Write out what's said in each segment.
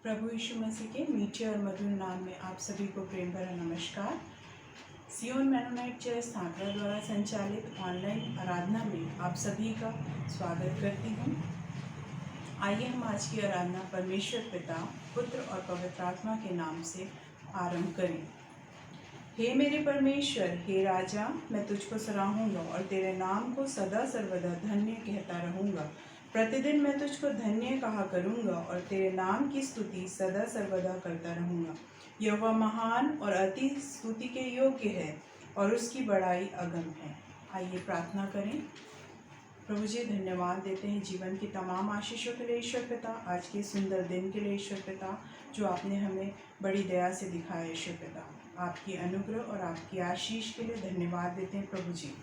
प्रभु यीशु मसीह के मीठे और मधुर नाम में आप सभी को प्रेम भरा नमस्कार। सियोन मेनोनाइट चर्च सांकरा द्वारा संचालित ऑनलाइन आराधना में आप सभी का स्वागत करती हूँ। आइए हम आज की आराधना परमेश्वर पिता, पुत्र और पवित्र आत्मा के नाम से आरंभ करें। हे मेरे परमेश्वर, हे राजा, मैं तुझको सराहूंगा और तेरे नाम को सदा सर्वदा धन्य कहता रहूँगा। प्रतिदिन मैं तुझको धन्य कहा करूँगा और तेरे नाम की स्तुति सदा सर्वदा करता रहूँगा। यहोवा महान और अति स्तुति के योग्य है और उसकी बड़ाई अगम है। आइए प्रार्थना करें। प्रभु जी, धन्यवाद देते हैं जीवन की तमाम आशीषों के लिए ईश्वर पिता, आज के सुंदर दिन के लिए ईश्वर पिता, जो आपने हमें बड़ी दया से दिखाया ईश्वर पिता। आपकी अनुग्रह और आपकी आशीष के लिए धन्यवाद देते हैं प्रभु जी।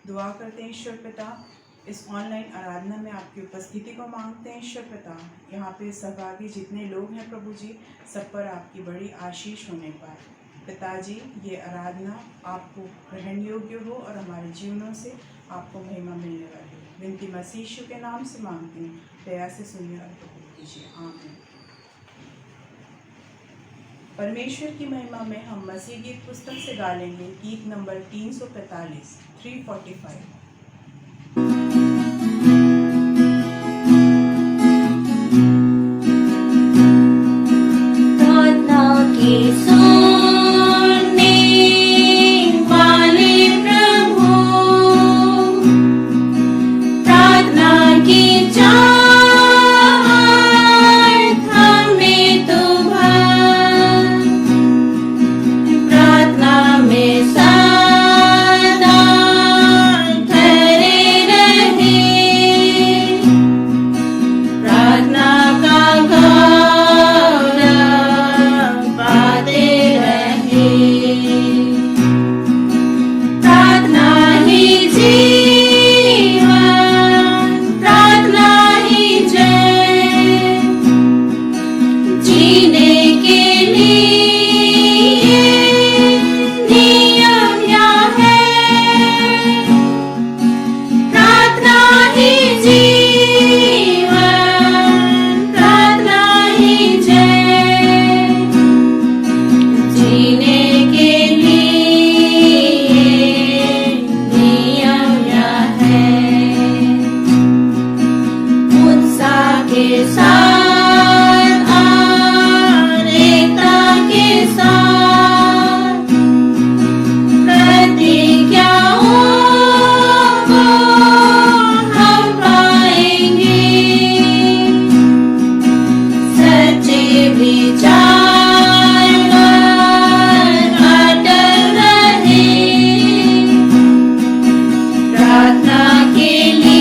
दुआ करते हैं ईश्वर पिता, इस ऑनलाइन आराधना में आपकी उपस्थिति को मांगते हैं ईश्वर पिता। यहाँ पे सहभागी जितने लोग हैं प्रभु जी, सब पर आपकी बड़ी आशीष होने पाए पिताजी। ये आराधना आपको ग्रहण योग्य हो और हमारे जीवनों से आपको महिमा मिलने वाली है। विनती मसीह यीशु के नाम से मांगती हूँ, दया से सुनिए और कबूल कीजिए, आमीन। परमेश्वर की महिमा में हम मसीह गीत पुस्तक से गा लेंगे गीत नंबर 345 345। प्रार्थना के लिए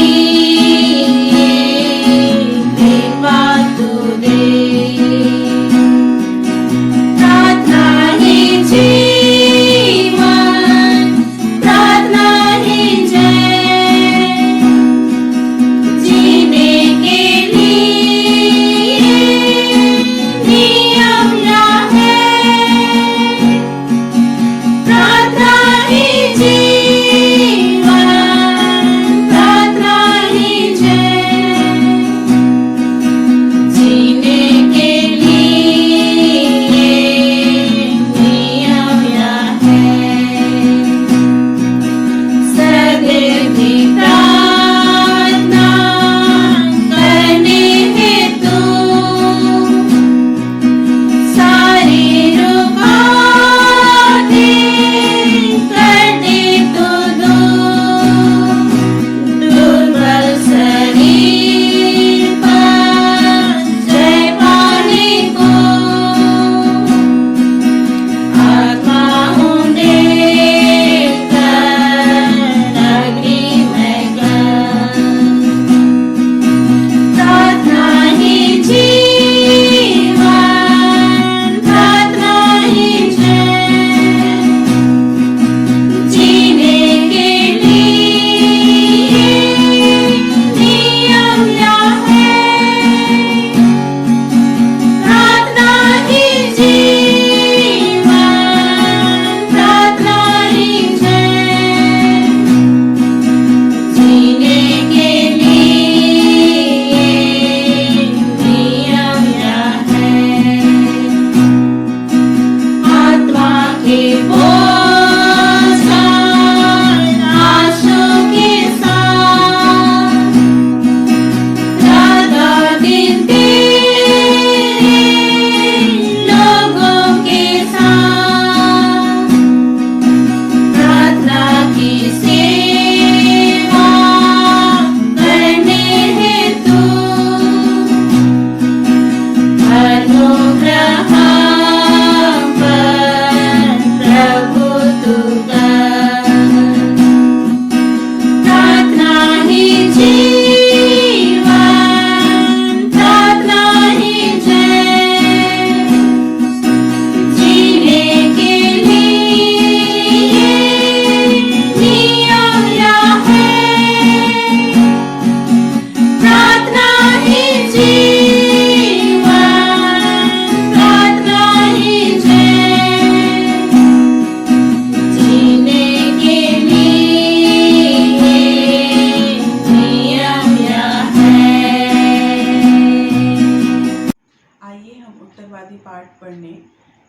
सत्यवादी पाठ पढ़ने,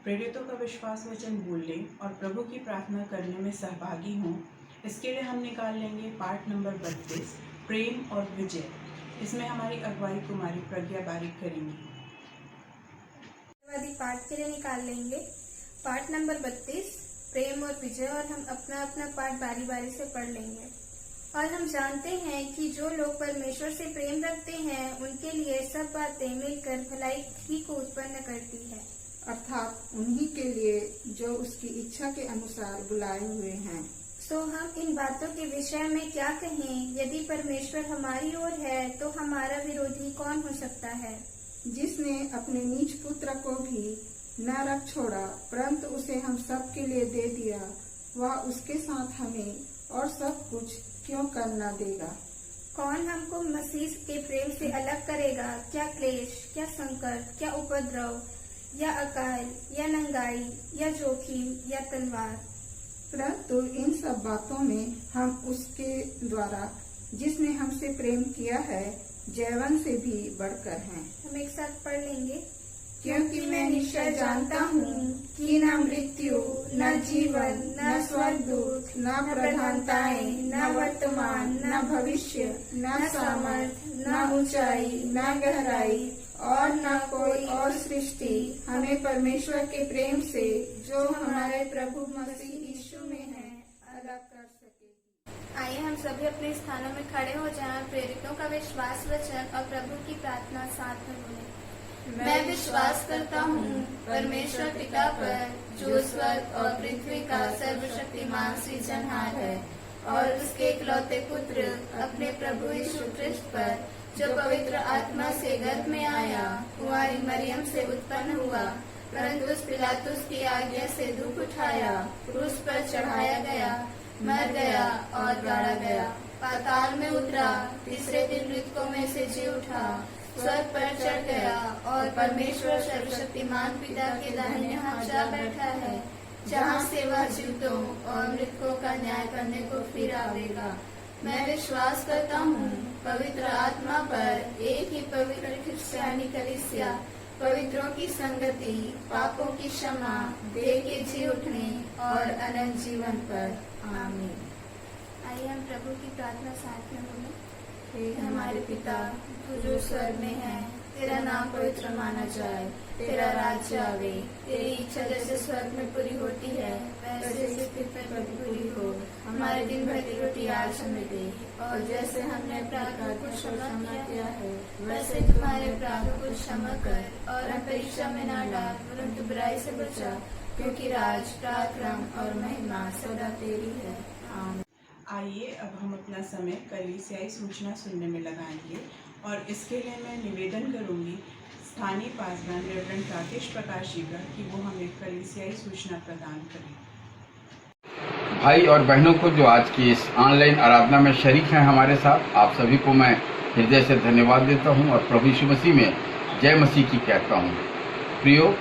प्रेरितों का विश्वास वचन बोलने और प्रभु की प्रार्थना करने में सहभागी हों, इसके लिए हम निकाल लेंगे पाठ नंबर 32, प्रेम और विजय। इसमें हमारी अगुवाई कुमारी प्रज्ञा बारिक करेंगी। सत्यवादी पाठ के लिए निकाल लेंगे पाठ नंबर 32, प्रेम और विजय, और हम अपना अपना पाठ बारी बारी से पढ़ लेंगे। और हम जानते हैं कि जो लोग परमेश्वर से प्रेम रखते हैं उनके लिए सब बातें मिलकर भलाई ही को उत्पन्न करती है, अर्थात उन्हीं के लिए जो उसकी इच्छा के अनुसार बुलाए हुए हैं। तो हम इन बातों के विषय में क्या कहें? यदि परमेश्वर हमारी ओर है तो हमारा विरोधी कौन हो सकता है? जिसने अपने नीच पुत्र को भी न रख छोड़ा परंतु उसे हम सब के लिए दे दिया, वह उसके साथ हमें और सब कुछ क्यों करना देगा? कौन हमको मसीह के प्रेम से अलग करेगा? क्या क्लेश, क्या संकट, क्या उपद्रव, या अकाल, या नंगाई, या जोखिम, या तलवार? परंतु इन सब बातों में हम उसके द्वारा जिसने हमसे प्रेम किया है जैवन से भी बढ़कर हैं। हम एक साथ पढ़ लेंगे। क्योंकि मैं निश्चय जानता हूँ कि न मृत्यु, न जीवन, न स्वर्गदूत, न प्रधानताएं, न वर्तमान, न भविष्य, न सामर्थ्य, न ऊंचाई, न गहराई और न कोई और सृष्टि हमें परमेश्वर के प्रेम से जो हमारे प्रभु मसीह यीशु में है अलग कर सकेगी। आइए हम सभी अपने स्थानों में खड़े हो जाएं, प्रेरितों का विश्वास वचन और प्रभु की प्रार्थना साथ में बोलें। मैं विश्वास करता हूँ परमेश्वर पिता पर, जो स्वर्ग और पृथ्वी का सर्वशक्तिमान सृजनहार है, और उसके इकलौते पुत्र अपने प्रभु यीशु ख्रिस्त पर, जो पवित्र आत्मा से गर्भ में आया, कुंवारी मरियम से उत्पन्न हुआ, परंतु उस पिलातुस की आज्ञा से दुख उठाया, क्रूस पर चढ़ाया गया, मर गया और गाड़ा गया, पाताल में उतरा, तीसरे दिन मृतकों में से जी उठा, स्वर्ग पर चढ़ गया और परमेश्वर सर्वशक्तिमान पिता के दाहिने हाथ जा बैठा है, जहाँ से वह जीवितों और मृतकों का न्याय करने को फिर आवेगा। मैं विश्वास करता हूँ पवित्र आत्मा पर, एक ही पवित्र क्रिस्टियानी कलीसिया, पवित्रों की संगति, पापों की क्षमा, देह के जी उठने और अनंत जीवन पर। आमीन। आइए हम प्रभु की प्रार्थना साथ में बोलें। हे हमारे पिता, तू जो स्वर्ग में है, तेरा नाम पवित्र माना जाए, तेरा राज्य आवे, तेरी इच्छा जैसे स्वर्ग में पूरी होती है वैसे इस पृथ्वी पर भी पूरी हो। हमारे दिन भर की रोटी आज हमें दे, और जैसे हमने अपराधों को क्षमा किया है वैसे तुम्हारे अपराधों को क्षमा कर, और हम परीक्षा में न डाल परंतु बुराई से बचा, क्योंकि राज, पराक्रम और महिमा सदा तेरी है। आमीन। आइए अब हम अपना समय कलीसियाई सूचना सुनने में लगाएंगे, और इसके लिए मैं निवेदन करूंगी स्थानीय पासवान रेवरेंड राकेश प्रकाश जी का कि वो हमें कलीसियाई सूचना प्रदान करें। भाई और बहनों को जो आज की इस ऑनलाइन आराधना में शरीक हैं हमारे साथ, आप सभी को मैं हृदय से धन्यवाद देता हूं और प्रभु यीशु मसीह में जय मसीह की कहता हूं। प्रियो,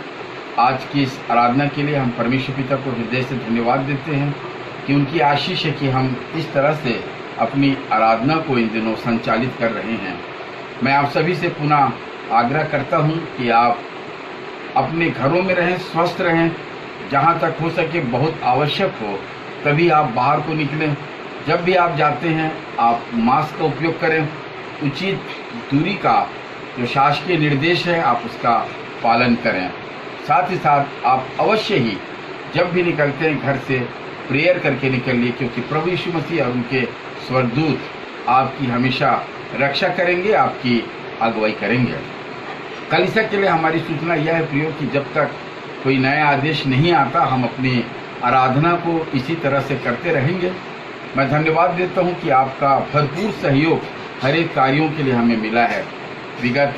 आज की इस आराधना के लिए हम परमेश्वर पिता को हृदय से धन्यवाद देते हैं कि उनकी आशीष है कि हम इस तरह से अपनी आराधना को इन दिनों संचालित कर रहे हैं। मैं आप सभी से पुनः आग्रह करता हूं कि आप अपने घरों में रहें, स्वस्थ रहें, जहां तक हो सके बहुत आवश्यक हो तभी आप बाहर को निकलें। जब भी आप जाते हैं आप मास्क का उपयोग करें, उचित दूरी का जो शासकीय निर्देश है आप उसका पालन करें। साथ ही साथ आप अवश्य ही जब भी निकलते हैं घर से प्रेयर करके निकलिए, क्योंकि प्रभु यीशु मसीह और उनके स्वर्गदूत आपकी हमेशा रक्षा करेंगे, आपकी अगुवाई करेंगे। कलीसिया के लिए हमारी सूचना यह है प्रियो कि जब तक कोई नया आदेश नहीं आता हम अपनी आराधना को इसी तरह से करते रहेंगे। मैं धन्यवाद देता हूं कि आपका भरपूर सहयोग हर एक कार्यों के लिए हमें मिला है। विगत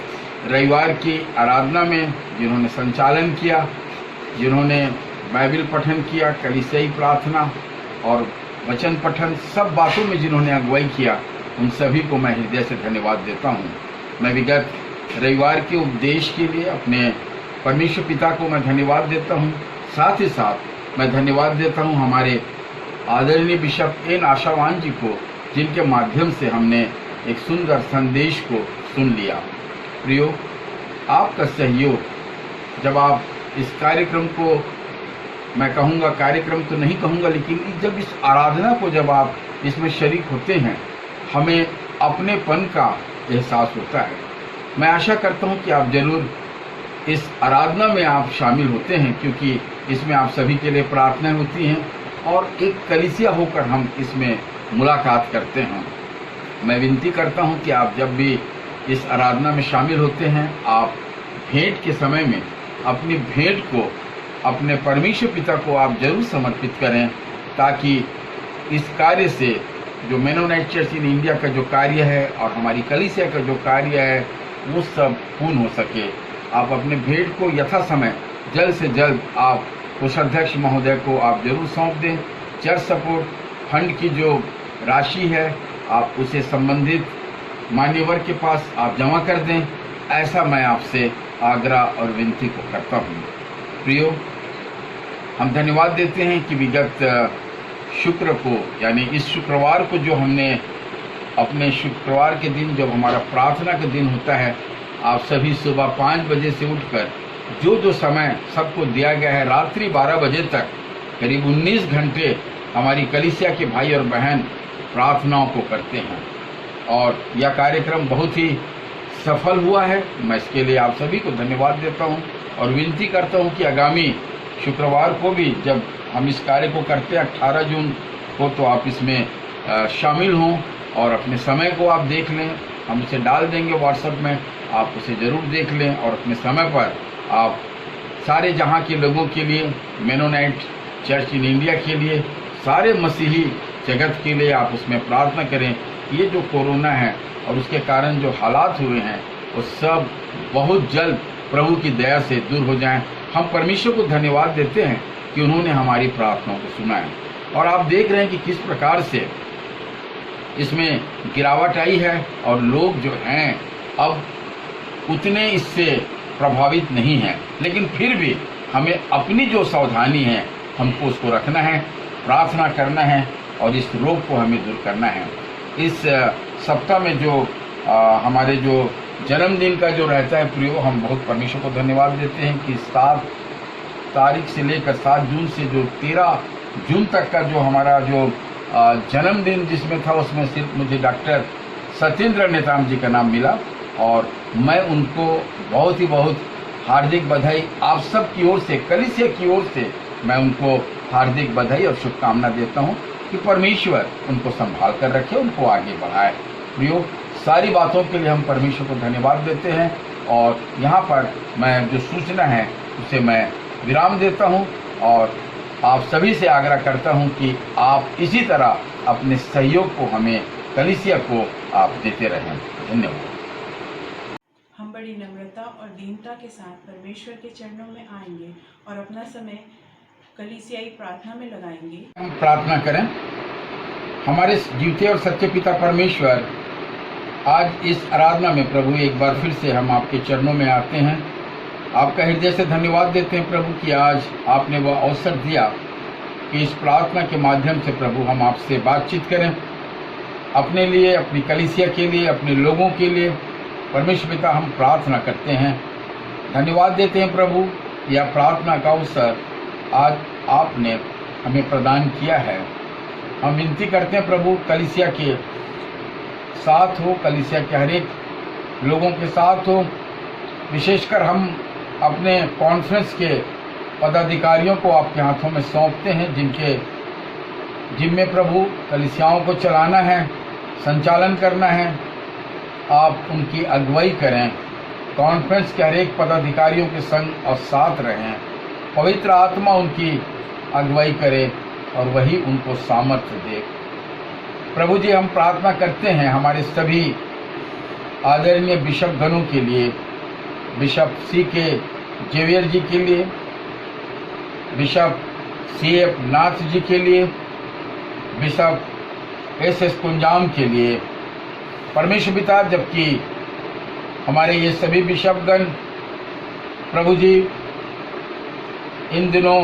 रविवार की आराधना में जिन्होंने संचालन किया, जिन्होंने बाइबल पठन किया, कलीसियाई प्रार्थना और वचन पठन, सब बातों में जिन्होंने अगुवाई किया, उन सभी को मैं हृदय से धन्यवाद देता हूं। मैं विगत रविवार के उपदेश के लिए अपने परमेश्वर पिता को मैं धन्यवाद देता हूं। साथ ही साथ मैं धन्यवाद देता हूं हमारे आदरणीय बिशप एन आशावान जी को, जिनके माध्यम से हमने एक सुंदर संदेश को सुन लिया। प्रियो, आपका सहयोग जब आप इस कार्यक्रम को, मैं कहूँगा कार्यक्रम तो नहीं कहूँगा, लेकिन जब इस आराधना को जब आप इसमें शरीक होते हैं, हमें अपनेपन का एहसास होता है। मैं आशा करता हूँ कि आप जरूर इस आराधना में आप शामिल होते हैं, क्योंकि इसमें आप सभी के लिए प्रार्थनाएं होती हैं और एक कलीसिया होकर हम इसमें मुलाकात करते हैं। मैं विनती करता हूं कि आप जब भी इस आराधना में शामिल होते हैं, आप भेंट के समय में अपनी भेंट को अपने परमेश्वर पिता को आप जरूर समर्पित करें, ताकि इस कार्य से जो मेनोनाइट चर्च इन इंडिया का जो कार्य है और हमारी कलीसिया का जो कार्य है वो सब पूर्ण हो सके। आप अपने भेंट को यथा समय जल्द से जल्द आप कोषाध्यक्ष महोदय को आप जरूर सौंप दें। चर्च सपोर्ट फंड की जो राशि है आप उसे संबंधित मान्यवर के पास आप जमा कर दें, ऐसा मैं आपसे आग्रह और विनती को करता हूँ। प्रियो, हम धन्यवाद देते हैं कि विगत शुक्र को, यानी इस शुक्रवार को, जो हमने अपने शुक्रवार के दिन जब हमारा प्रार्थना का दिन होता है, आप सभी सुबह 5 बजे से उठकर जो समय सबको दिया गया है, रात्रि 12 बजे तक करीब 19 घंटे हमारी कलीसिया के भाई और बहन प्रार्थनाओं को करते हैं और यह कार्यक्रम बहुत ही सफल हुआ है। मैं इसके लिए आप सभी को धन्यवाद देता हूं और विनती करता हूं कि आगामी शुक्रवार को भी जब हम इस कार्य को करते हैं 18 जून को, तो आप इसमें शामिल हों और अपने समय को आप देख लें। हम उसे डाल देंगे व्हाट्सएप में, आप उसे ज़रूर देख लें और अपने समय पर आप सारे जहां के लोगों के लिए, मेनोनाइट चर्च इन इंडिया के लिए, सारे मसीही जगत के लिए आप उसमें प्रार्थना करें। ये जो कोरोना है और उसके कारण जो हालात हुए हैं वो सब बहुत जल्द प्रभु की दया से दूर हो जाएं। हम परमेश्वर को धन्यवाद देते हैं कि उन्होंने हमारी प्रार्थनाओं को सुना है और आप देख रहे हैं कि किस प्रकार से इसमें गिरावट आई है और लोग जो हैं अब उतने इससे प्रभावित नहीं हैं, लेकिन फिर भी हमें अपनी जो सावधानी है हमको उसको रखना है, प्रार्थना करना है और इस रोग को हमें दूर करना है। इस सप्ताह में जो हमारे जो जन्मदिन का जो रहता है प्रियो, हम बहुत परमेश्वर को धन्यवाद देते हैं कि 7 तारीख से लेकर 7 जून से जो 13 जून तक का जो हमारा जो जन्मदिन जिसमें था, उसमें सिर्फ मुझे डॉक्टर सत्येंद्र नेताम जी का नाम मिला और मैं उनको बहुत हार्दिक बधाई आप सब की ओर से, कलीसिया की ओर से मैं उनको हार्दिक बधाई और शुभकामना देता हूं कि परमेश्वर उनको संभाल कर रखे, उनको आगे बढ़ाए। प्रियो, सारी बातों के लिए हम परमेश्वर को धन्यवाद देते हैं और यहाँ पर मैं जो सूचना है उसे मैं विराम देता हूँ और आप सभी से आग्रह करता हूँ कि आप इसी तरह अपने सहयोग को हमें, कलीसिया को आप देते रहें। धन्यवाद। हम बड़ी नम्रता और दीनता के साथ परमेश्वर के चरणों में आएंगे और अपना समय कलीसियाई प्रार्थना में लगाएंगे। हम प्रार्थना करें। हमारे जीवते और सच्चे पिता परमेश्वर, आज इस आराधना में प्रभु एक बार फिर से हम आपके चरणों में आते हैं। आपका हृदय से धन्यवाद देते हैं प्रभु कि आज आपने वह अवसर दिया कि इस प्रार्थना के माध्यम से प्रभु हम आपसे बातचीत करें, अपने लिए, अपनी कलीसिया के लिए, अपने लोगों के लिए। परमेश्वर पिता, हम प्रार्थना करते हैं, धन्यवाद देते हैं प्रभु, यह प्रार्थना का अवसर आज आपने हमें प्रदान किया है। हम विनती करते हैं प्रभु, कलीसिया के साथ हो, कलीसिया के हर एक लोगों के साथ हो। विशेषकर हम अपने कॉन्फ्रेंस के पदाधिकारियों को आपके हाथों में सौंपते हैं, जिनमें प्रभु कलीसियाओं को चलाना है, संचालन करना है। आप उनकी अगुवाई करें, कॉन्फ्रेंस के हर एक पदाधिकारियों के संग और साथ रहें। पवित्र आत्मा उनकी अगुवाई करे और वही उनको सामर्थ्य दे। प्रभु जी, हम प्रार्थना करते हैं हमारे सभी आदरणीय बिशप गणों के लिए, बिशप C.K. जेवियर जी के लिए, बिशप C.F. नाथ जी के लिए, बिशप S.S. कुंजाम के लिए। परमेश्वर पिता, जबकि हमारे ये सभी बिशपगण प्रभु जी इन दिनों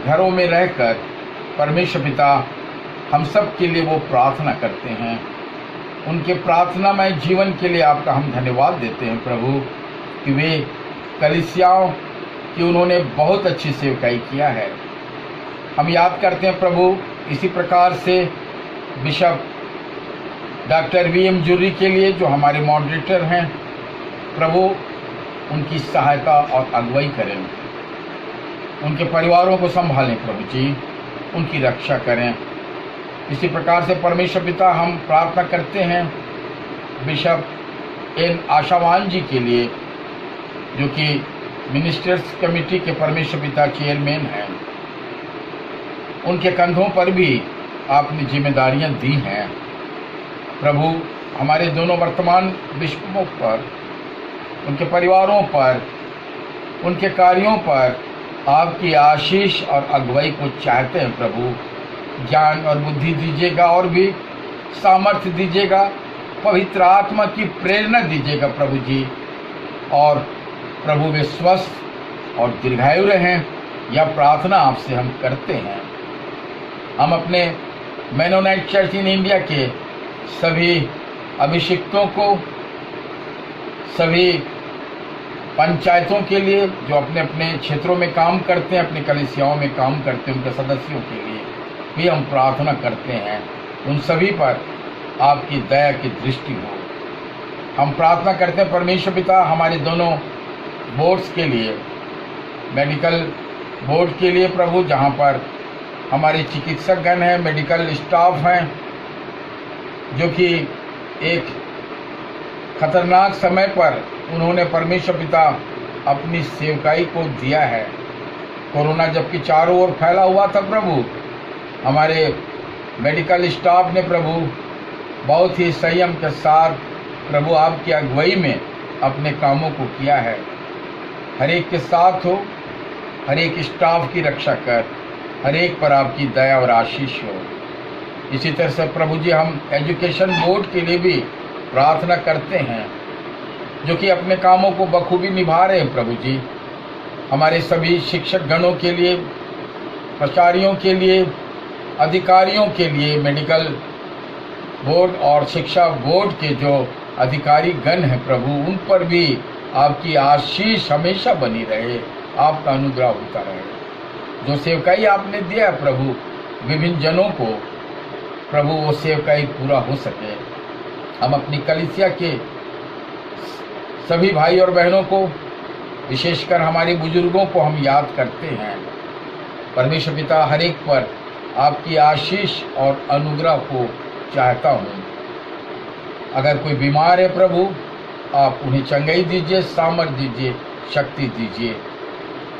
घरों में रहकर परमेश्वर पिता हम सब के लिए वो प्रार्थना करते हैं, उनके प्रार्थनामय जीवन के लिए आपका हम धन्यवाद देते हैं प्रभु कि वे कलीसियाओं कि उन्होंने बहुत अच्छी सेवकाई किया है। हम याद करते हैं प्रभु इसी प्रकार से बिशप डॉक्टर वीएम जुर्री के लिए जो हमारे मॉडरेटर हैं, प्रभु उनकी सहायता और अगुवाई करें, उनके परिवारों को संभालें प्रभु जी, उनकी रक्षा करें। इसी प्रकार से परमेश्वर पिता हम प्रार्थना करते हैं बिशप एन आशावान जी के लिए, जो कि मिनिस्टर्स कमेटी के परमेश्वर पिता चेयरमैन हैं। उनके कंधों पर भी आपने जिम्मेदारियां दी हैं प्रभु। हमारे दोनों वर्तमान बिशपों पर, उनके परिवारों पर, उनके कार्यों पर आपकी आशीष और अगुवाई को चाहते हैं प्रभु। ज्ञान और बुद्धि दीजिएगा और भी सामर्थ्य दीजिएगा, पवित्र आत्मा की प्रेरणा दीजिएगा प्रभु जी। और प्रभु वे स्वस्थ और दीर्घायु रहें, यह प्रार्थना आपसे हम करते हैं। हम अपने मेनोनाइट चर्च इन इंडिया के सभी अभिषिक्तों को, सभी पंचायतों के लिए जो अपने अपने क्षेत्रों में काम करते हैं, अपनी कलीसियाओं में काम करते हैं, उनके सदस्यों के लिए भी हम प्रार्थना करते हैं। उन सभी पर आपकी दया की दृष्टि हो। हम प्रार्थना करते हैं परमेश्वर पिता हमारे दोनों बोर्ड्स के लिए, मेडिकल बोर्ड के लिए प्रभु, जहाँ पर हमारे चिकित्सकगण हैं, मेडिकल स्टाफ हैं, जो कि एक खतरनाक समय पर उन्होंने परमेश्वर पिता अपनी सेवकाई को दिया है। कोरोना जबकि चारों ओर फैला हुआ था प्रभु, हमारे मेडिकल स्टाफ ने प्रभु बहुत ही संयम के साथ प्रभु आपकी अगुवाई में अपने कामों को किया है। हर एक के साथ हो, हर एक स्टाफ की रक्षा कर, हर एक पर आपकी दया और आशीष हो। इसी तरह से प्रभु जी हम एजुकेशन बोर्ड के लिए भी प्रार्थना करते हैं, जो कि अपने कामों को बखूबी निभा रहे हैं प्रभु जी। हमारे सभी शिक्षक गणों के लिए, प्राचार्यों के लिए, अधिकारियों के लिए, मेडिकल बोर्ड और शिक्षा बोर्ड के जो अधिकारी गण हैं प्रभु, उन पर भी आपकी आशीष हमेशा बनी रहे, आपका अनुग्रह होता रहे। जो सेवकाई आपने दिया प्रभु विभिन्न जनों को, प्रभु वो सेवकाई पूरा हो सके। हम अपनी कलीसिया के सभी भाई और बहनों को, विशेषकर हमारे बुजुर्गों को हम याद करते हैं। परमेश्वर पिता हर एक पर आपकी आशीष और अनुग्रह को चाहता हूँ। अगर कोई बीमार है प्रभु, आप उन्हें चंगाई दीजिए, सामर्थ दीजिए, शक्ति दीजिए।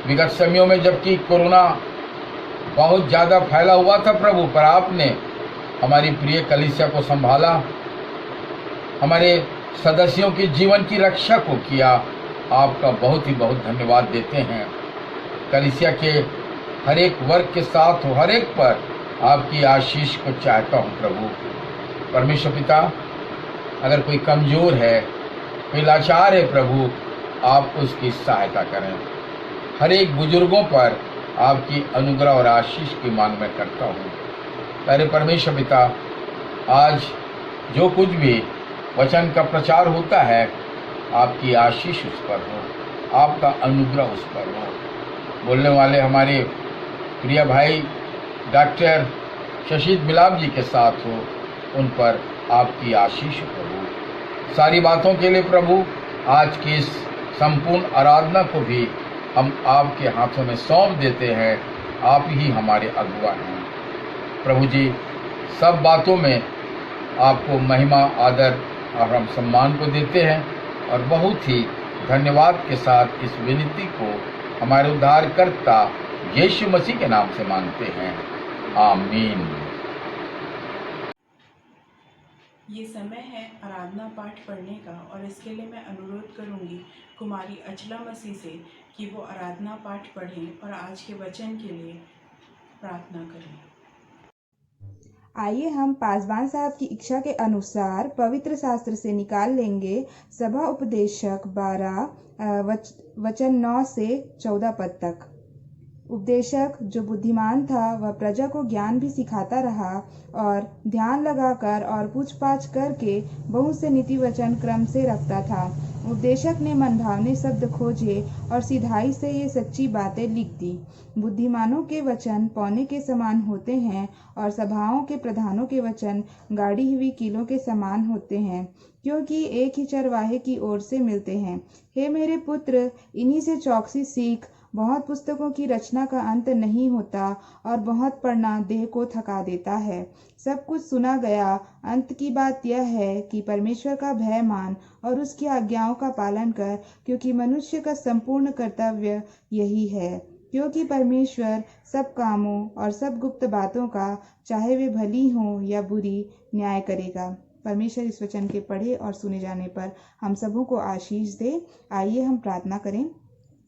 विगत समयों में जबकि कोरोना बहुत ज़्यादा फैला हुआ था प्रभु, पर आपने हमारी प्रिय कलीसिया को संभाला, हमारे सदस्यों के जीवन की रक्षा को किया। आपका बहुत ही बहुत धन्यवाद देते हैं। कलीसिया के हर एक वर्ग के साथ हो, हर एक पर आपकी आशीष को चाहता हूँ प्रभु। परमेश्वर पिता, अगर कोई कमज़ोर है, कोई लाचार है प्रभु, आप उसकी सहायता करें। हर एक बुजुर्गों पर आपकी अनुग्रह और आशीष की मांग मैं करता हूँ। अरे परमेश्वर पिता, आज जो कुछ भी वचन का प्रचार होता है, आपकी आशीष उस पर हो, आपका अनुग्रह उस पर हो। बोलने वाले हमारे प्रिय भाई डॉक्टर शशीद मिलाप जी के साथ हो, उन पर आपकी आशीष हो प्रभु। सारी बातों के लिए प्रभु आज की इस संपूर्ण आराधना को भी हम आपके हाथों में सौंप देते हैं। आप ही हमारे अगुवा हैं प्रभु जी। सब बातों में आपको महिमा, आदर और हम सम्मान को देते हैं, और बहुत ही धन्यवाद के साथ इस विनती को हमारे उद्धारकर्ता यीशु मसीह के नाम से मांगते हैं, आमीन। ये समय है आराधना पाठ पढ़ने का, और इसके लिए मैं अनुरोध करूंगी कुमारी अचला मसीह से कि वो आराधना पाठ पढ़ें और आज के वचन के लिए प्रार्थना करें। आइए हम पासवान साहब की इच्छा के अनुसार पवित्र शास्त्र से निकाल लेंगे सभा उपदेशक 12 वचन 9 से 14 पद तक। उपदेशक जो बुद्धिमान था वह प्रजा को ज्ञान भी सिखाता रहा, और ध्यान लगाकर और पूछताछ करके बहुत से नीति वचन क्रम से रखता था। उपदेशक ने मनभावने शब्द खोजे और सिधाई से ये सच्ची बातें लिख दी। बुद्धिमानों के वचन पौने के समान होते हैं और सभाओं के प्रधानों के वचन गाड़ी हुई कीलों के समान होते हैं, क्योंकि एक ही चरवाहे की ओर से मिलते हैं। हे मेरे पुत्र, इन्हीं से चौकसी सीख। बहुत पुस्तकों की रचना का अंत नहीं होता और बहुत पढ़ना देह को थका देता है। सब कुछ सुना गया। अंत की बात यह है कि परमेश्वर का भय मान और उसकी आज्ञाओं का पालन कर, क्योंकि मनुष्य का संपूर्ण कर्तव्य यही है। क्योंकि परमेश्वर सब कामों और सब गुप्त बातों का, चाहे वे भली हों या बुरी, न्याय करेगा। परमेश्वर इस वचन के पढ़े और सुने जाने पर हम सबों को आशीष दे। आइए हम प्रार्थना करें।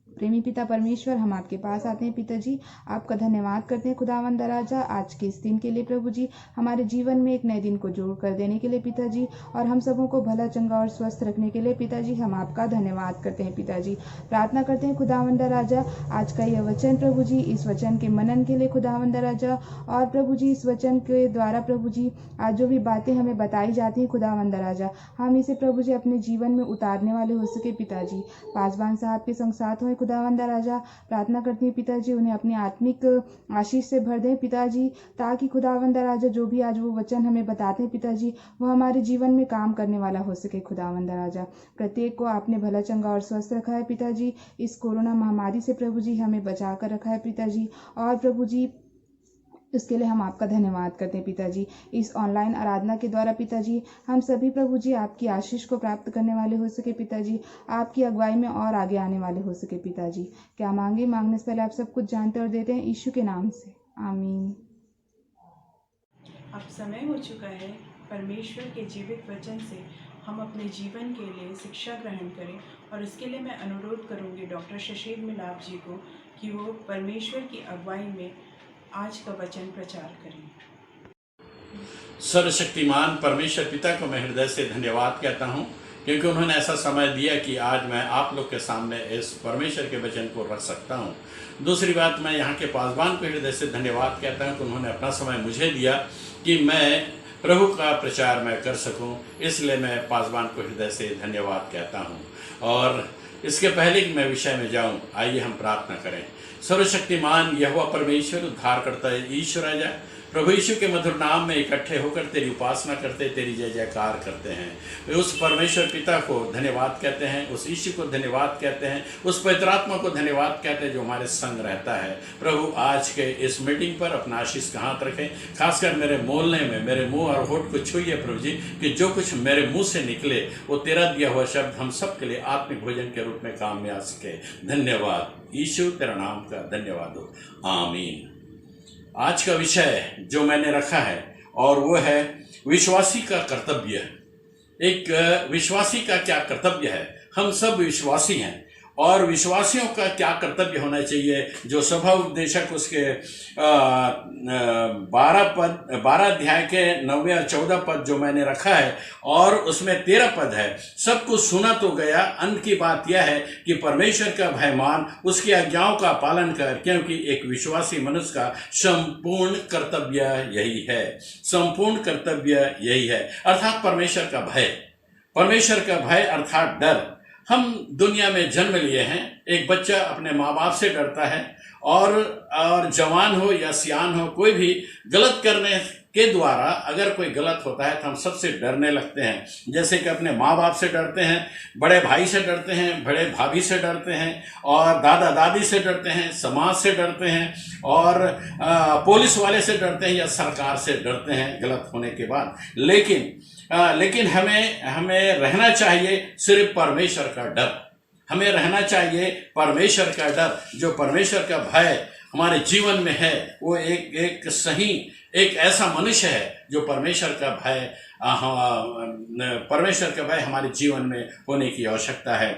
प्रेमी पिता परमेश्वर, हम आपके पास आते हैं पिताजी, आपका धन्यवाद करते हैं खुदावंद राजा आज के इस दिन के लिए प्रभु जी, हमारे जीवन में एक नए दिन को जोड़ कर देने के लिए पिताजी, और हम सबों को भला चंगा और स्वस्थ रखने के लिए पिताजी हम आपका धन्यवाद करते हैं पिताजी। प्रार्थना करते हैं खुदावंद राजा आज का यह वचन प्रभु जी, इस वचन के मनन के लिए खुदावंद राजा, और प्रभु जी इस वचन के द्वारा प्रभु जी आज जो भी बातें हमें बताई जाती हैं खुदावंद राजा, हम इसे प्रभु जी अपने जीवन में उतारने वाले हो सके पिताजी। पासवान साहब के संग साथ हुए खुदावंद राजा, प्रार्थना करती है पिताजी उन्हें अपनी आत्मिक आशीष से भर दें पिताजी, ताकि खुदावंद राजा जो भी आज वो वचन हमें बताते हैं पिताजी, वो हमारे जीवन में काम करने वाला हो सके खुदावंद राजा। प्रत्येक को आपने भला चंगा और स्वस्थ रखा है पिताजी। इस कोरोना महामारी से प्रभु जी हमें बचा कर रखा है पिताजी, और प्रभु जी इसके लिए हम आपका धन्यवाद करते हैं पिताजी। इस ऑनलाइन आराधना के द्वारा पिताजी हम सभी प्रभु जी आपकी आशीष को प्राप्त करने वाले हो सके पिताजी, आपकी अगुवाई में और आगे आने वाले हो सके पिताजी। क्या मांगे, मांगने से पहले आप सब कुछ जानते और देते हैं, यीशु के नाम से, आमीन। अब समय हो चुका है परमेश्वर के जीवित वचन से हम अपने जीवन के लिए शिक्षा ग्रहण करें, और इसके लिए मैं अनुरोध करूंगी डॉक्टर शशील मिलाप जी को कि वो परमेश्वर की अगुवाई में आज का वचन प्रचार करें। सर्वशक्तिमान परमेश्वर पिता को मैं हृदय से धन्यवाद कहता हूँ, क्योंकि उन्होंने ऐसा समय दिया कि आज मैं आप लोग के सामने इस परमेश्वर के वचन को रख सकता हूँ। दूसरी बात, मैं यहाँ के पासवान को हृदय से धन्यवाद कहता हूँ कि उन्होंने अपना समय मुझे दिया कि मैं प्रभु का प्रचार मैं कर सकूँ, इसलिए मैं पासवान को हृदय से धन्यवाद कहता हूँ। और इसके पहले कि मैं विषय में जाऊँ, आइए हम प्रार्थना करें। सर्वशक्तिमान यहोवा परमेश्वर, उद्धारकर्ता ईश्वर राजा, प्रभु यीशु के मधुर नाम में इकट्ठे होकर तेरी उपासना करते, तेरी जय जयकार करते हैं। उस परमेश्वर पिता को धन्यवाद कहते हैं, उस यीशु को धन्यवाद कहते हैं, उस पवित्र आत्मा को धन्यवाद कहते हैं जो हमारे संग रहता है। प्रभु आज के इस मीटिंग पर अपना आशीष का हाथ रखें, खासकर मेरे बोलने में मेरे मुंह और होठ को छूइए प्रभु जी, कि जो कुछ मेरे मुंह से निकले वो तेरा दिया हुआ शब्द हम सब के लिए आत्मिक भोजन के रूप में काम में आ सके। धन्यवाद यीशु, तेरा नाम का धन्यवाद हो, आमीन। आज का विषय जो मैंने रखा है और वो है विश्वासी का कर्तव्य। एक विश्वासी का क्या कर्तव्य है। हम सब विश्वासी हैं और विश्वासियों का क्या कर्तव्य होना चाहिए, जो सभा उपदेशक उसके 12 अध्याय के 9 और 14 पद जो मैंने रखा है और उसमें 13 पद है। सब कुछ सुना तो गया, अंत की बात यह है कि परमेश्वर का भय मान, उसकी आज्ञाओं का पालन कर, क्योंकि एक विश्वासी मनुष्य का संपूर्ण कर्तव्य यही है। संपूर्ण कर्तव्य यही है, अर्थात परमेश्वर का भय। परमेश्वर का भय अर्थात डर। हम दुनिया में जन्म लिए हैं, एक बच्चा अपने माँ बाप से डरता है, और जवान हो या सियान हो, कोई भी गलत करने के द्वारा अगर कोई गलत होता है तो हम सबसे डरने लगते हैं। जैसे कि अपने माँ बाप से डरते हैं, बड़े भाई से डरते हैं, बड़े भाभी से डरते हैं, और दादा दादी से डरते हैं, समाज से डरते हैं, और पुलिस वाले से डरते हैं, या सरकार से डरते हैं गलत होने के बाद। लेकिन हमें रहना चाहिए सिर्फ परमेश्वर का डर। हमें रहना चाहिए परमेश्वर का डर। जो परमेश्वर का भय हमारे जीवन में है, वो एक ऐसा मनुष्य है जो परमेश्वर का भय हमारे जीवन में होने की आवश्यकता है।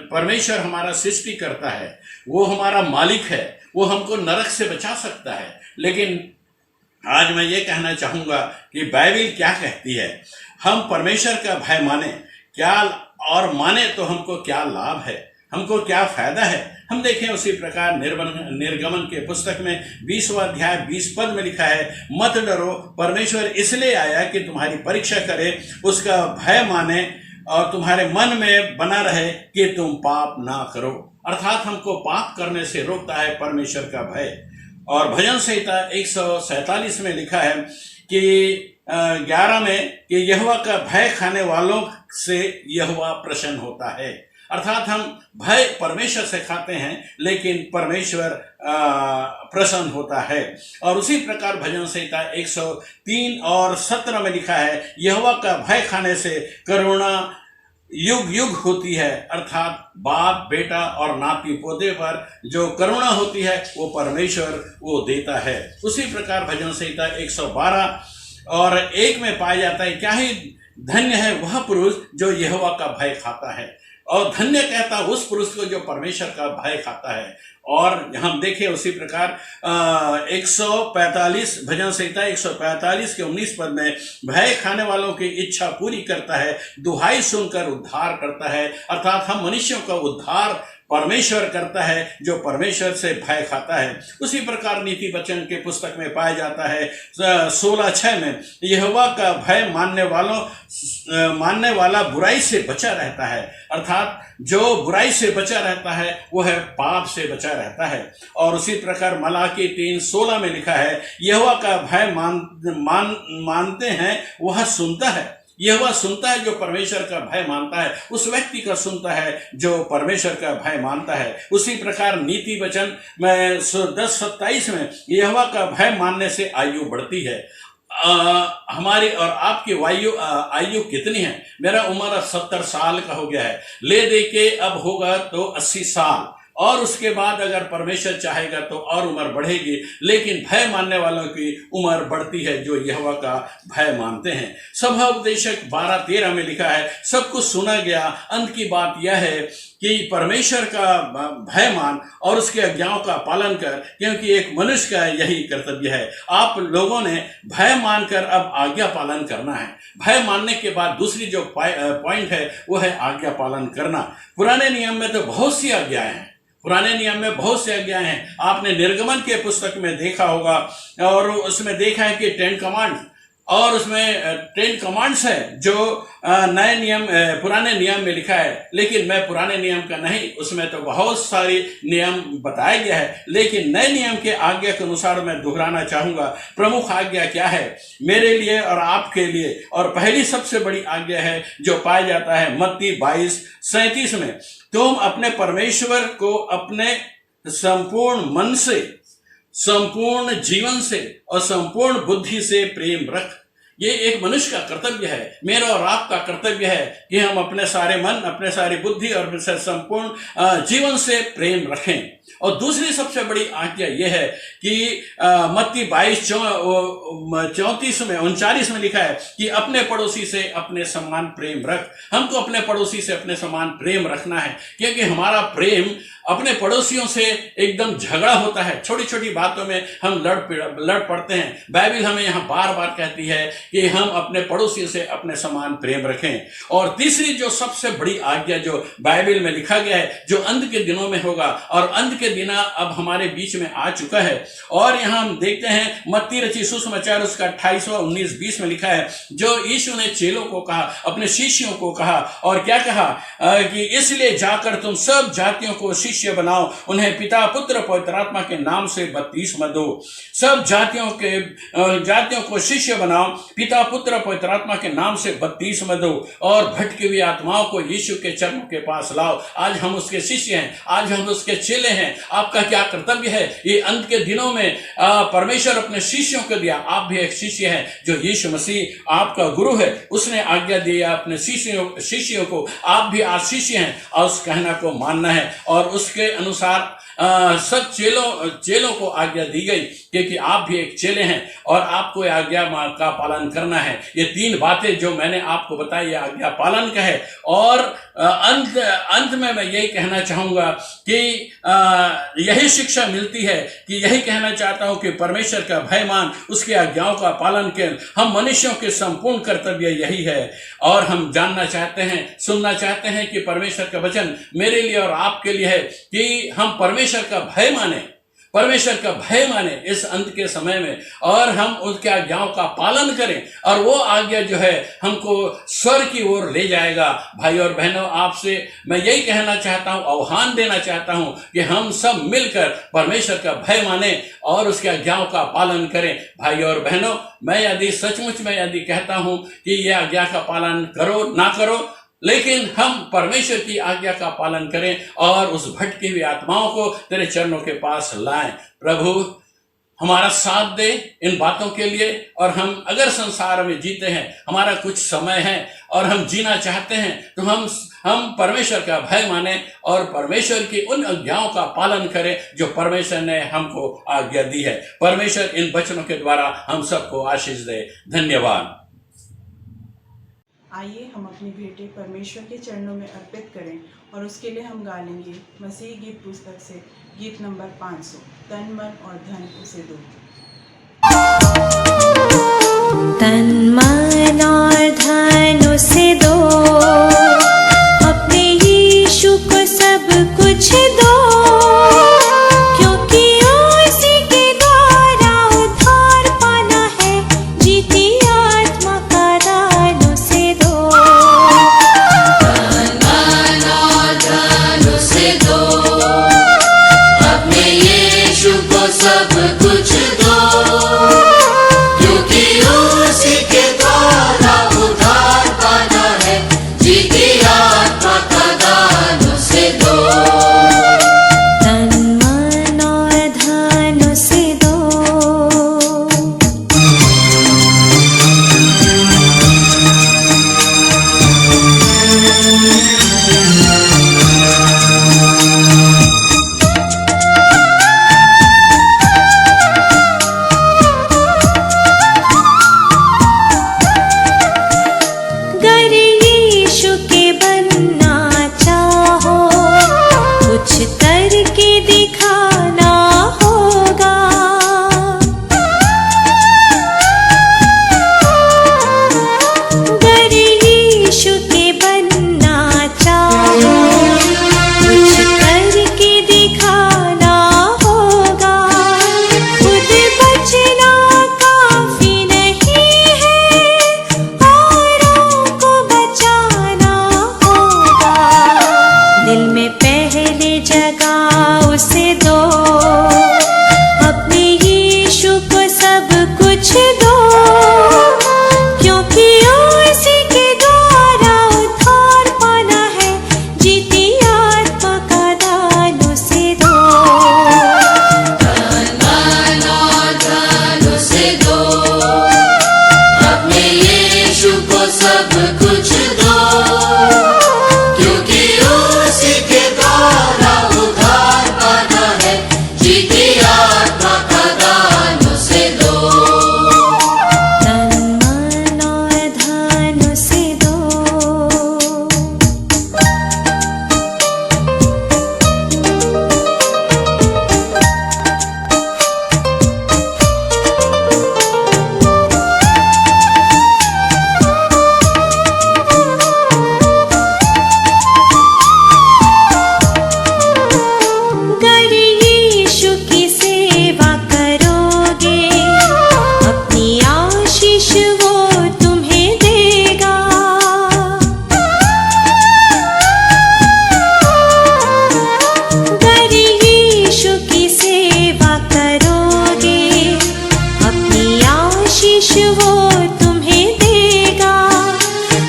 परमेश्वर हमारा सृष्टि करता है, वो हमारा मालिक है, वो हमको नरक से बचा सकता है। लेकिन आज मैं ये कहना चाहूँगा कि बाइबल क्या कहती है। हम परमेश्वर का भय माने क्या, और माने तो हमको क्या लाभ है, हमको क्या फायदा है। हम देखें उसी प्रकार निर्गमन के पुस्तक में 20वां अध्याय 20 पद में लिखा है, मत डरो, परमेश्वर इसलिए आया कि तुम्हारी परीक्षा करे, उसका भय माने, और तुम्हारे मन में बना रहे कि तुम पाप ना करो। अर्थात हमको पाप करने से रोकता है परमेश्वर का भय। और भजन संहिता 147 में लिखा है कि 11 में कि यहोवा का भय खाने वालों से यहोवा प्रसन्न होता है। अर्थात हम भय परमेश्वर से खाते हैं, लेकिन परमेश्वर प्रसन्न होता है। और उसी प्रकार भजन संहिता 103 और 17 में लिखा है, यहोवा का भय खाने से करुणा युग युग होती है। अर्थात बाप बेटा और नाती पोते पर जो करुणा होती है वो परमेश्वर वो देता है। उसी प्रकार भजन संहिता 112 और 1 में पाया जाता है, क्या ही धन्य है वह पुरुष जो यहोवा का भय खाता है। और धन्य कहता उस पुरुष को जो परमेश्वर का भय खाता है। और हम देखें उसी प्रकार 145 भजन संहिता 145 के 19 पद में, भय खाने वालों की इच्छा पूरी करता है, दुहाई सुनकर उद्धार करता है। अर्थात हम मनुष्यों का उद्धार परमेश्वर करता है जो परमेश्वर से भय खाता है। उसी प्रकार नीति वचन के पुस्तक में पाया जाता है 16:6 में, यहोवा का भय मानने वाला बुराई से बचा रहता है। अर्थात जो बुराई से बचा रहता है वह पाप से बचा रहता है। और उसी प्रकार मलाकी 3:16 में लिखा है, यहोवा का भय मानते हैं वह सुनता है। यहोवा सुनता है जो परमेश्वर का भय मानता है, उस व्यक्ति का सुनता है जो परमेश्वर का भय मानता है। उसी प्रकार नीति वचन में 10:27 में, यहोवा का भय मानने से आयु बढ़ती है। हमारी और आपकी आयु कितनी है? मेरा उम्र 70 साल का हो गया है, ले दे के अब होगा तो 80 साल, और उसके बाद अगर परमेश्वर चाहेगा तो और उम्र बढ़ेगी। लेकिन भय मानने वालों की उम्र बढ़ती है जो यहोवा का भय मानते हैं। सभा उपदेशक 12:13 में लिखा है, सब कुछ सुना गया, अंत की बात यह है कि परमेश्वर का भय मान और उसके आज्ञाओं का पालन कर, क्योंकि एक मनुष्य का यही कर्तव्य है। आप लोगों ने भय मानकर अब आज्ञा पालन करना है। भय मानने के बाद दूसरी जो पॉइंट है वो है आज्ञा पालन करना। पुराने नियम में तो बहुत सी आज्ञाएं हैं, पुराने नियम में बहुत से आज्ञाएं हैं। आपने निर्गमन के पुस्तक में देखा होगा और उसमें देखा है कि 10 कमांड, और उसमें 10 कमांड्स है जो नए नियम पुराने नियम में लिखा है। लेकिन मैं पुराने नियम का नहीं, उसमें तो बहुत सारे नियम बताया गया है, लेकिन नए नियम के आज्ञा के अनुसार मैं दोहराना चाहूंगा। प्रमुख आज्ञा क्या है मेरे लिए और आपके लिए? और पहली सबसे बड़ी आज्ञा है जो पाया जाता है मत्ती 22:37 में, तुम अपने परमेश्वर को अपने संपूर्ण मन से, संपूर्ण जीवन से और संपूर्ण बुद्धि से प्रेम रख। ये एक मनुष्य का कर्तव्य है, मेरा और आपका कर्तव्य है कि हम अपने सारे मन, अपने सारी बुद्धि और अपने संपूर्ण जीवन से प्रेम रखें। और दूसरी सबसे बड़ी आज्ञा यह है कि मत्ती 22:39 में लिखा है कि अपने पड़ोसी से अपने समान प्रेम रख। हमको अपने पड़ोसी से अपने समान प्रेम रखना है, क्योंकि हमारा प्रेम अपने पड़ोसियों से एकदम झगड़ा होता है। छोटी छोटी बातों में हम लड़ पड़ते हैं। बाइबल हमें यहाँ बार बार कहती है कि हम अपने पड़ोसियों से अपने समान प्रेम रखें। और तीसरी जो सबसे बड़ी आज्ञा जो बाइबल में लिखा गया है, जो अंत के दिनों में होगा, और अंत के दिन अब हमारे बीच में आ चुका है। और यहाँ हम देखते हैं मत्ती रचित सुसमाचार उसका 28वां 19-20 में लिखा है, जो यीशु ने चेलों को कहा, अपने शिष्यों को कहा, और क्या कहा कि इसलिए जाकर तुम सब जातियों को शिष्य बनाओ, उन्हें पिता पुत्र पवित्र आत्मा के नाम से बपतिस्मा दो। सब जातियों को शिष्य बनाओ, पिता पुत्र पवित्र आत्मा के नाम से बपतिस्मा दो, और भटकी हुई आत्माओं को यीशु के चरणों के पास लाओ। आज हम उसके शिष्य हैं, आज हम उसके चेले हैं। आपका क्या कर्तव्य है? ये अंत के दिनों में परमेश्वर अपने शिष्यों को दिया, आप भी एक शिष्य हैं। जो यीशु मसीह आपका गुरु है, उसने आज्ञा दी अपने शिष्यों को, आप भी आज शिष्य हैं, और उस कहना को मानना है। और उसके अनुसार सब चेलों को आज्ञा दी गई, क्योंकि आप भी एक चेले हैं और आपको आज्ञा का पालन करना है। ये 3 बातें जो मैंने आपको बताई, ये आज्ञा पालन का है। और अंत में मैं यही कहना चाहूंगा कि यही शिक्षा मिलती है कि यही कहना चाहता हूं कि परमेश्वर का भय मान, उसके आज्ञाओं का पालन कर। हम मनुष्यों के संपूर्ण कर्तव्य यही है। और हम जानना चाहते हैं, सुनना चाहते हैं कि परमेश्वर का वचन मेरे लिए और आपके लिए है कि हम परमेश्वर का भय माने, परमेश्वर का भय माने इस अंत के समय में, और हम उसके आज्ञाओं का पालन करें, और वो आज्ञा जो है हमको स्वर्ग की ओर ले जाएगा। भाई और बहनों, आपसे मैं यही कहना चाहता हूँ, आह्वान देना चाहता हूँ कि हम सब मिलकर परमेश्वर का भय माने और उसके आज्ञाओं का पालन करें। भाई और बहनों, मैं यदि सचमुच में यदि कहता हूँ कि यह आज्ञा का पालन करो ना करो, लेकिन हम परमेश्वर की आज्ञा का पालन करें और उस भटकी हुई आत्माओं को तेरे चरणों के पास लाएं। प्रभु हमारा साथ दे इन बातों के लिए। और हम अगर संसार में जीते हैं, हमारा कुछ समय है और हम जीना चाहते हैं, तो हम परमेश्वर का भय माने और परमेश्वर की उन आज्ञाओं का पालन करें जो परमेश्वर ने हमको आज्ञा दी है। परमेश्वर इन वचनों के द्वारा हम सबको आशीष दे। धन्यवाद। आइए हम अपनी भेंटें परमेश्वर के चरणों में अर्पित करें, और उसके लिए हम गा लेंगे मसीह गीत पुस्तक से गीत नंबर 500, तन मन और धन उसे दो। तन मन और धन उसे दो, अपने यीशु को सब कुछ दो, क्योंकि उसी के द्वारा उद्धार पाना है, जीती आत्मा का दान उसे दो। तन मन और धन उसे दो, अपने यीशु को सब कुछ दो, क्योंकि उसी के द्वारा उद्धार पाना है, जीती आत्मा का दान उसे दो। तन मन और धन उसे दो। गर यीशु के बनना चाहो, कुछ करके दिखाना होगा। गर यीशु के बनना चाहो, कुछ करके दिखाना होगा। खुद बचना काफी नहीं है, औरों को बचाना होगा। दिल में पहले जगह उसे दो, अपने यीशु को सब कुछ दो, क्योंकि उसी के द्वारा उद्धार पाना है, जीती आत्मा का दान उसे दो। तन मन और धन उसे दो, अपने यीशु को सब कुछ दो, क्योंकि उसी के द्वारा उद्धार पाना है, जीती आत्मा का दान उसे दो। तन मन और धन उसे दो। गर यीशु की सेवा करोगे, अपनी आशीष वो तुम्हें देगा। गर यीशु की सेवा करोगे, अपनी आशीष वो तुम्हें देगा।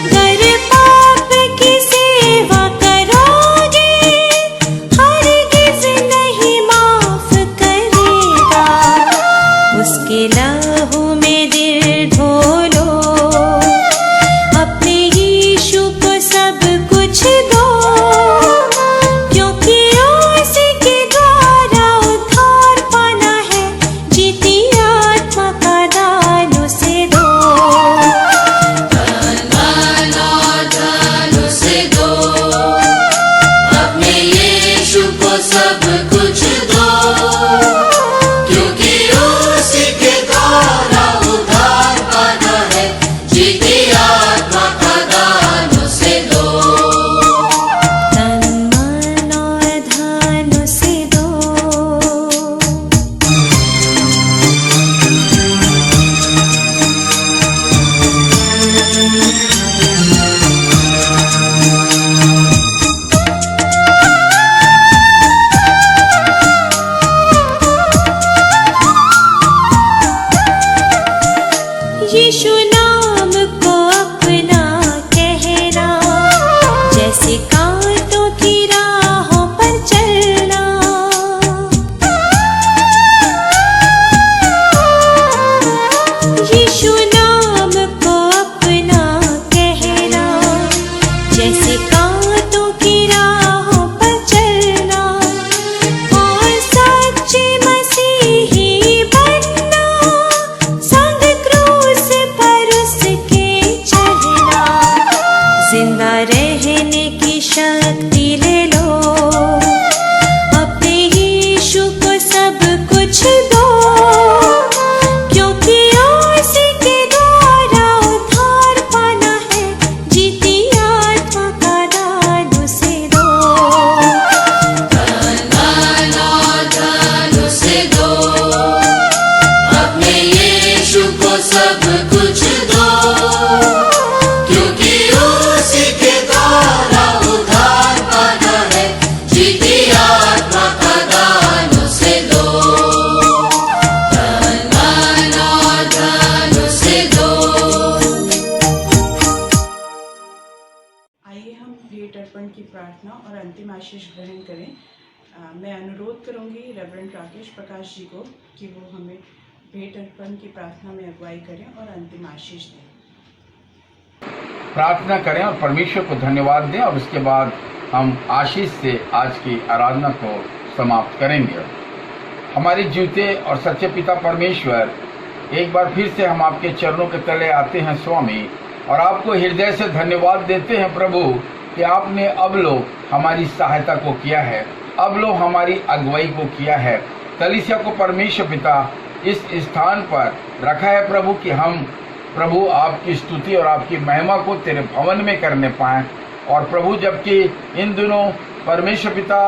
गर पाप की सेवा करोगे, हरगिज़ नहीं माफ करेगा। उसके लहू में दिल धो लो, अपने यीशु को सब कुछ दो, क्योंकि उसी के द्वारा उद्धार पाना है, जीती आत्मा का दान उसे दो। तन मन और धन उसे दो, अपने यीशु को सब कुछ दो, क्योंकि उसी के द्वारा उद्धार पाना है, जीती आत्मा का दान उसे दो। तन मन और धन उसे दो। आशीष ग्रहण करें। मैं अनुरोध करूंगी रेवरेंड राकेश प्रकाश जी को कि वो हमें भेंट अर्पण की प्रार्थना में अगुवाई करें और अंतिम आशीष दें। प्रार्थना करें और परमेश्वर को धन्यवाद दें और उसके बाद हम आशीष से आज की आराधना को समाप्त करेंगे। हमारे जीवते और सच्चे पिता परमेश्वर, एक बार फिर से हम आपके चरणों के तले आते हैं स्वामी, और आपको हृदय से धन्यवाद देते हैं प्रभु कि आपने अब लो हमारी सहायता को किया है, अब लो हमारी अगुवाई को किया है। कलीसिया को परमेश्वर पिता इस स्थान पर रखा है प्रभु कि हम प्रभु आपकी स्तुति और आपकी महिमा को तेरे भवन में करने पाएं। और प्रभु जबकि इन दिनों परमेश्वर पिता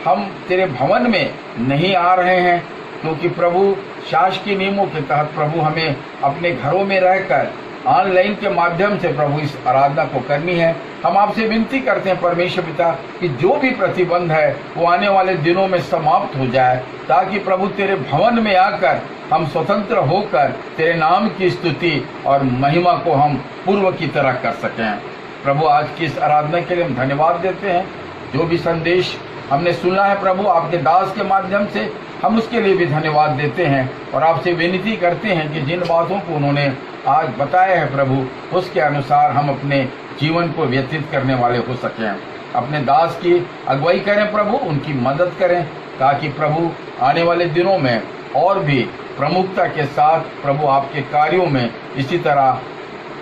हम तेरे भवन में नहीं आ रहे हैं, क्योंकि प्रभु शासकीय नियमों के तहत प्रभु हमें अपने घरों में रहकर ऑनलाइन के माध्यम से प्रभु इस आराधना को करनी है। हम आपसे विनती करते हैं परमेश्वर पिता कि जो भी प्रतिबंध है वो आने वाले दिनों में समाप्त हो जाए, ताकि प्रभु तेरे भवन में आकर हम स्वतंत्र होकर तेरे नाम की स्तुति और महिमा को हम पूर्व की तरह कर सकें। प्रभु आज की इस आराधना के लिए हम धन्यवाद देते हैं। जो भी संदेश हमने सुना है प्रभु आपके दास के माध्यम से, हम उसके लिए भी धन्यवाद देते हैं और आपसे विनती करते हैं कि जिन बातों को उन्होंने आज बताया है प्रभु, उसके अनुसार हम अपने जीवन को व्यतीत करने वाले हो सकें। अपने दास की अगुवाई करें प्रभु, उनकी मदद करें, ताकि प्रभु आने वाले दिनों में और भी प्रमुखता के साथ प्रभु आपके कार्यों में इसी तरह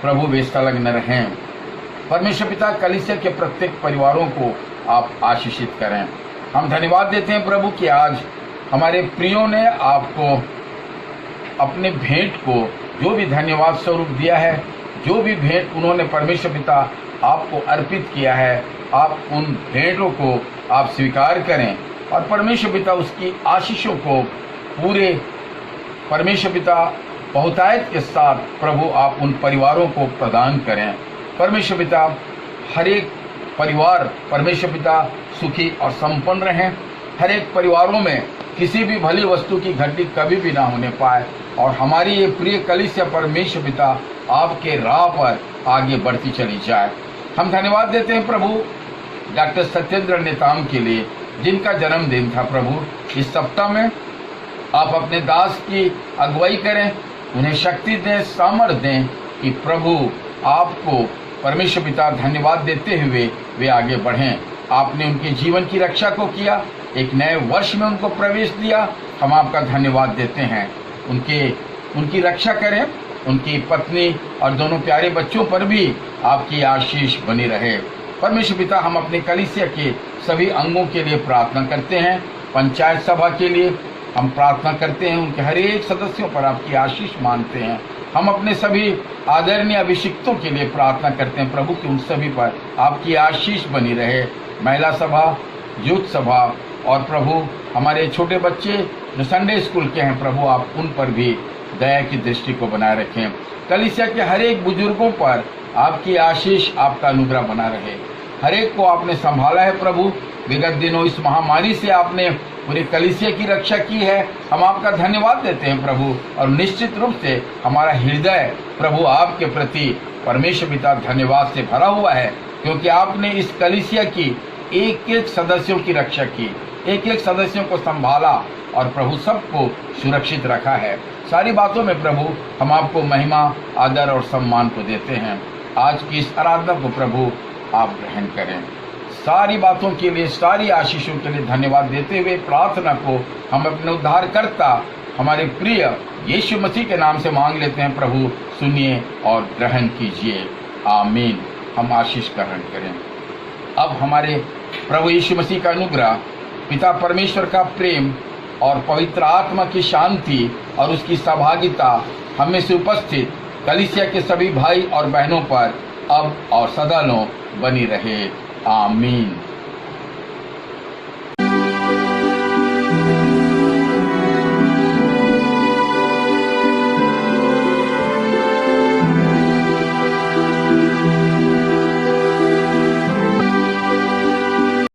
प्रभु वे संलग्न रहें। परमेश्वर पिता कलीसिया के प्रत्येक परिवारों को आप आशीषित करें। हम धन्यवाद देते हैं प्रभु कि आज हमारे प्रियों ने आपको अपने भेंट को जो भी धन्यवाद स्वरूप दिया है, जो भी भेंट उन्होंने परमेश्वर पिता आपको अर्पित किया है, आप उन भेंटों को आप स्वीकार करें और परमेश्वर पिता उसकी आशीषों को पूरे परमेश्वर पिता बहुतायत के साथ प्रभु आप उन परिवारों को प्रदान करें। परमेश्वर पिता हर एक परिवार परमेश्वर पिता सुखी और संपन्न रहें। हर एक परिवारों में किसी भी भली वस्तु की घटी कभी भी ना होने पाए और हमारी ये प्रिय कलीसिया परमेश्वर पिता आपके राह पर आगे बढ़ती चली जाए। हम धन्यवाद देते हैं प्रभु डॉक्टर सत्येंद्र नेताम के लिए, जिनका जन्मदिन था प्रभु। इस सप्ताह में आप अपने दास की अगुवाई करें, उन्हें शक्ति दें, सामर्थ्य दें कि प्रभु आपको परमेश्वर पिता धन्यवाद देते हुए वे आगे बढ़ें। आपने उनके जीवन की रक्षा को किया, एक नए वर्ष में उनको प्रवेश दिया। हम आपका धन्यवाद देते हैं। उनकी रक्षा करें, उनकी पत्नी और दोनों प्यारे बच्चों पर भी आपकी आशीष बनी रहे। परमेश्वर पिता हम अपने कलीसिया के सभी अंगों के लिए प्रार्थना करते हैं। पंचायत सभा के लिए हम प्रार्थना करते हैं, उनके हर एक सदस्यों पर आपकी आशीष मांगते हैं। हम अपने सभी आदरणीय अभिषिक्तों के लिए प्रार्थना करते हैं प्रभु कि उन सभी पर आपकी आशीष बनी रहे। महिला सभा, यूथ सभा और प्रभु हमारे छोटे बच्चे जो संडे स्कूल के हैं प्रभु, आप उन पर भी दया की दृष्टि को बनाए रखें। कलीसिया के हर एक बुजुर्गों पर आपकी आशीष, आपका अनुग्रह बना रहे। हर एक को आपने संभाला है प्रभु। विगत दिनों इस महामारी से आपने पूरे कलीसिया की रक्षा की है। हम आपका धन्यवाद देते हैं प्रभु और निश्चित रूप से हमारा हृदय प्रभु आपके प्रति परमेश्वर पिता धन्यवाद से भरा हुआ है, क्योंकि आपने इस कलीसिया की एक एक सदस्यों की रक्षा की, एक एक सदस्यों को संभाला और प्रभु सबको सुरक्षित रखा है। सारी बातों में प्रभु हम आपको महिमा, आदर और सम्मान को देते हैं। आज की इस आराधना को प्रभु आप ग्रहण करें। सारी बातों के लिए, सारी आशीषों के लिए धन्यवाद देते हुए प्रार्थना को हम अपने उद्धारकर्ता हमारे प्रिय यीशु मसीह के नाम से मांग लेते हैं। प्रभु सुनिए और ग्रहण कीजिए। आमीन। हम आशीष ग्रहण करें। अब हमारे प्रभु यीशु मसीह का अनुग्रह, पिता परमेश्वर का प्रेम और पवित्र आत्मा की शांति और उसकी सहभागिता हम में से उपस्थित कलीसिया के सभी भाई और बहनों पर अब और सदा बनी रहे। आमीन।